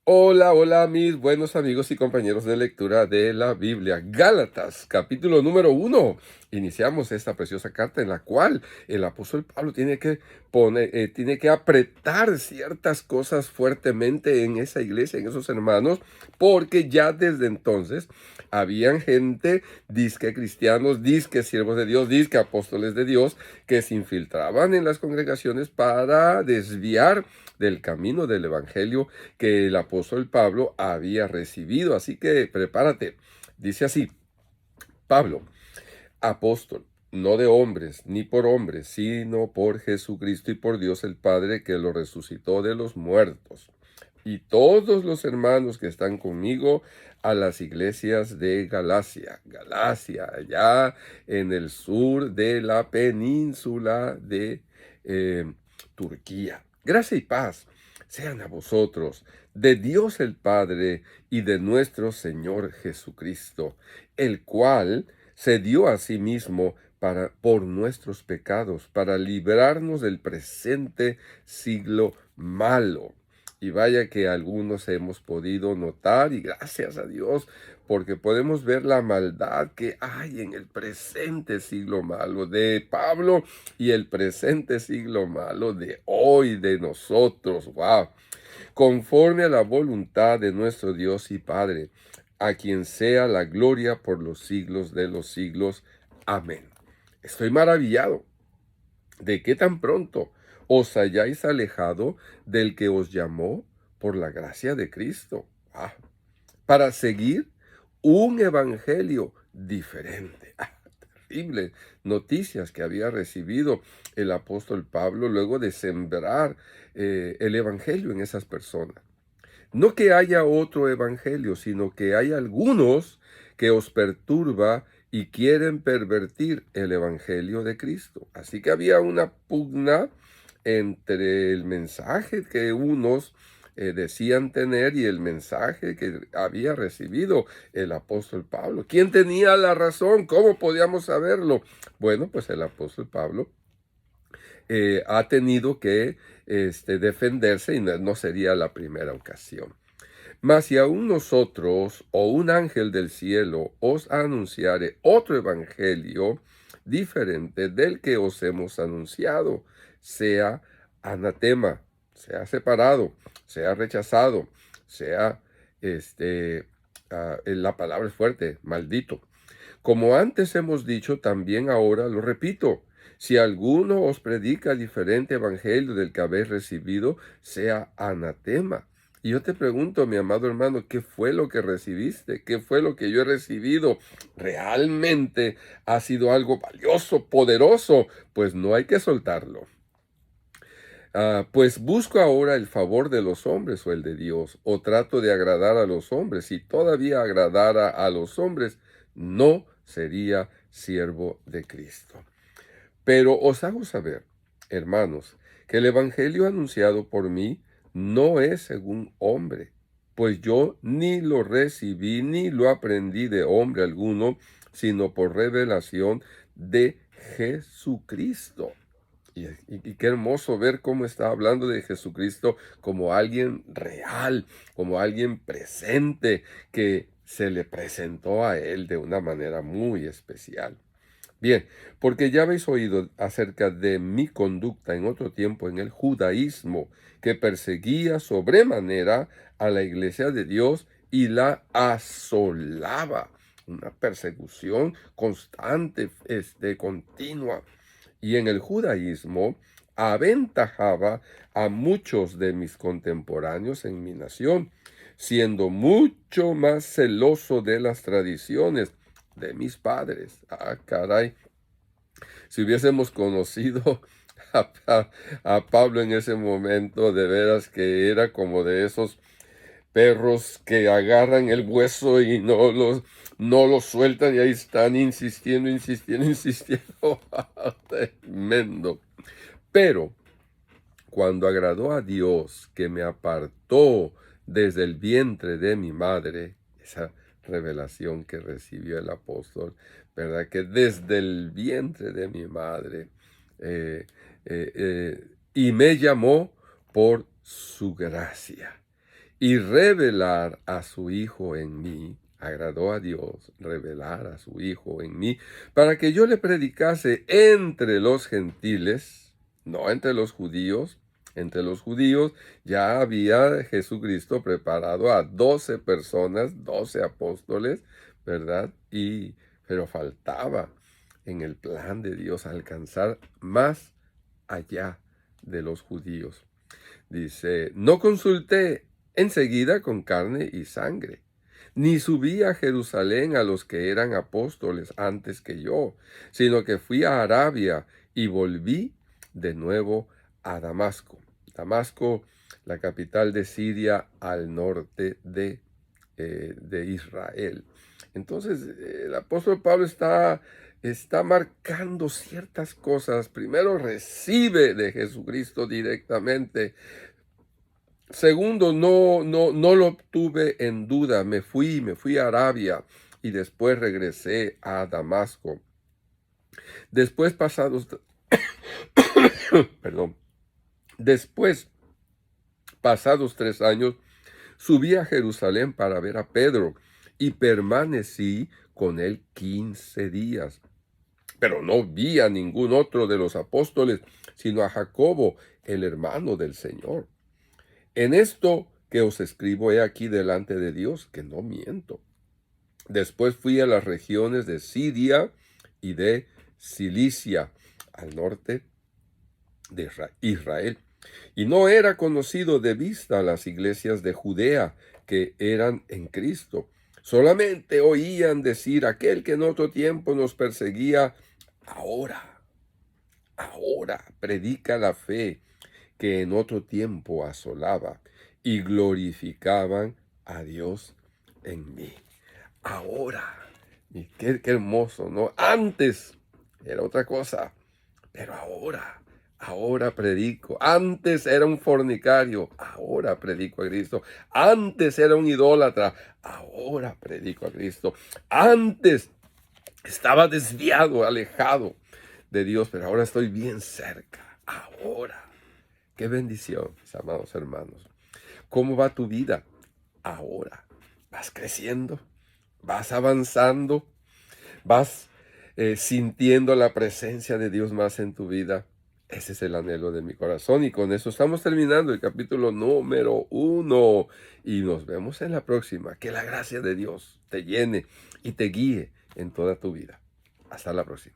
Hola, hola mis buenos amigos y compañeros de lectura de la Biblia. Gálatas, capítulo número 1. Iniciamos esta preciosa carta en la cual el apóstol Pablo tiene que apretar ciertas cosas fuertemente en esa iglesia, en esos hermanos, porque ya desde entonces habían gente, disque cristianos, disque siervos de Dios, disque apóstoles de Dios, que se infiltraban en las congregaciones para desviar del camino del evangelio que el apóstol Pablo había recibido. Así que prepárate. Dice así, Pablo, apóstol, no de hombres, ni por hombres, sino por Jesucristo y por Dios el Padre que lo resucitó de los muertos. Y todos los hermanos que están conmigo a las iglesias de Galacia. Galacia, allá en el sur de la península de Turquía. Gracia y paz sean a vosotros, de Dios el Padre y de nuestro Señor Jesucristo, el cual se dio a sí mismo por nuestros pecados, para librarnos del presente siglo malo. Y vaya que algunos hemos podido notar, y gracias a Dios, porque podemos ver la maldad que hay en el presente siglo malo de Pablo y el presente siglo malo de hoy, de nosotros. ¡Wow! Conforme a la voluntad de nuestro Dios y Padre, a quien sea la gloria por los siglos de los siglos. Amén. Estoy maravillado de que tan pronto os hayáis alejado del que os llamó por la gracia de Cristo, para seguir un evangelio diferente. Terrible noticias que había recibido el apóstol Pablo luego de sembrar el evangelio en esas personas. No que haya otro evangelio, sino que hay algunos que os perturba y quieren pervertir el evangelio de Cristo. Así que había una pugna entre el mensaje que unos decían tener y el mensaje que había recibido el apóstol Pablo. ¿Quién tenía la razón? ¿Cómo podíamos saberlo? Bueno, pues el apóstol Pablo ha tenido que defenderse y no sería la primera ocasión. Mas si aún nosotros o un ángel del cielo os anunciare otro evangelio diferente del que os hemos anunciado, sea anatema, sea separado, sea rechazado, sea, la palabra es fuerte, maldito. Como antes hemos dicho, también ahora lo repito. Si alguno os predica diferente evangelio del que habéis recibido, sea anatema. Y yo te pregunto, mi amado hermano, ¿qué fue lo que recibiste? ¿Qué fue lo que yo he recibido? ¿Realmente ha sido algo valioso, poderoso? Pues no hay que soltarlo. Pues busco ahora el favor de los hombres o el de Dios, o trato de agradar a los hombres. Si todavía agradara a los hombres, no sería siervo de Cristo. Pero os hago saber, hermanos, que el evangelio anunciado por mí no es según hombre, pues yo ni lo recibí ni lo aprendí de hombre alguno, sino por revelación de Jesucristo. Y qué hermoso ver cómo está hablando de Jesucristo como alguien real, como alguien presente, que se le presentó a él de una manera muy especial. Bien, porque ya habéis oído acerca de mi conducta en otro tiempo en el judaísmo, que perseguía sobremanera a la iglesia de Dios y la asolaba. Una persecución constante, continua. Y en el judaísmo aventajaba a muchos de mis contemporáneos en mi nación, siendo mucho más celoso de las tradiciones de mis padres. Ah, caray. Si hubiésemos conocido a Pablo en ese momento, de veras que era como de esos perros que agarran el hueso y no los sueltan y ahí están insistiendo, insistiendo, insistiendo. Tremendo. Pero cuando agradó a Dios que me apartó desde el vientre de mi madre, esa revelación que recibió el apóstol, ¿verdad? Que desde el vientre de mi madre, eh, y me llamó por su gracia. y revelar a su Hijo en mí. Agradó a Dios revelar a su Hijo en mí, para que yo le predicase entre los gentiles, no entre los judíos. Entre los judíos ya había Jesucristo preparado a 12 personas, 12 apóstoles, ¿verdad? Pero faltaba en el plan de Dios alcanzar más allá de los judíos. Dice, no consulté enseguida con carne y sangre, ni subí a Jerusalén a los que eran apóstoles antes que yo, sino que fui a Arabia y volví de nuevo a Damasco. Damasco, la capital de Siria, al norte de Israel. Entonces, el apóstol Pablo está marcando ciertas cosas. Primero, recibe de Jesucristo directamente. Segundo, no lo tuve en duda. Me fui a Arabia y después regresé a Damasco. Después perdón, después, pasados 3 años, subí a Jerusalén para ver a Pedro y permanecí con él 15 días. Pero no vi a ningún otro de los apóstoles, sino a Jacobo, el hermano del Señor. En esto que os escribo he aquí delante de Dios, que no miento. Después fui a las regiones de Siria y de Cilicia, al norte de Israel. Y no era conocido de vista las iglesias de Judea que eran en Cristo. Solamente oían decir, aquel que en otro tiempo nos perseguía, ahora predica la fe que en otro tiempo asolaba, y glorificaban a Dios en mí. Ahora, y qué hermoso, ¿no? Antes era otra cosa, pero ahora predico. Antes era un fornicario, ahora predico a Cristo. Antes era un idólatra, ahora predico a Cristo. Antes estaba desviado, alejado de Dios, pero ahora estoy bien cerca. Ahora. Qué bendición, mis amados hermanos. ¿Cómo va tu vida ahora? ¿Vas creciendo? ¿Vas avanzando? ¿Vas sintiendo la presencia de Dios más en tu vida? Ese es el anhelo de mi corazón. Y con eso estamos terminando el capítulo número 1. Y nos vemos en la próxima. Que la gracia de Dios te llene y te guíe en toda tu vida. Hasta la próxima.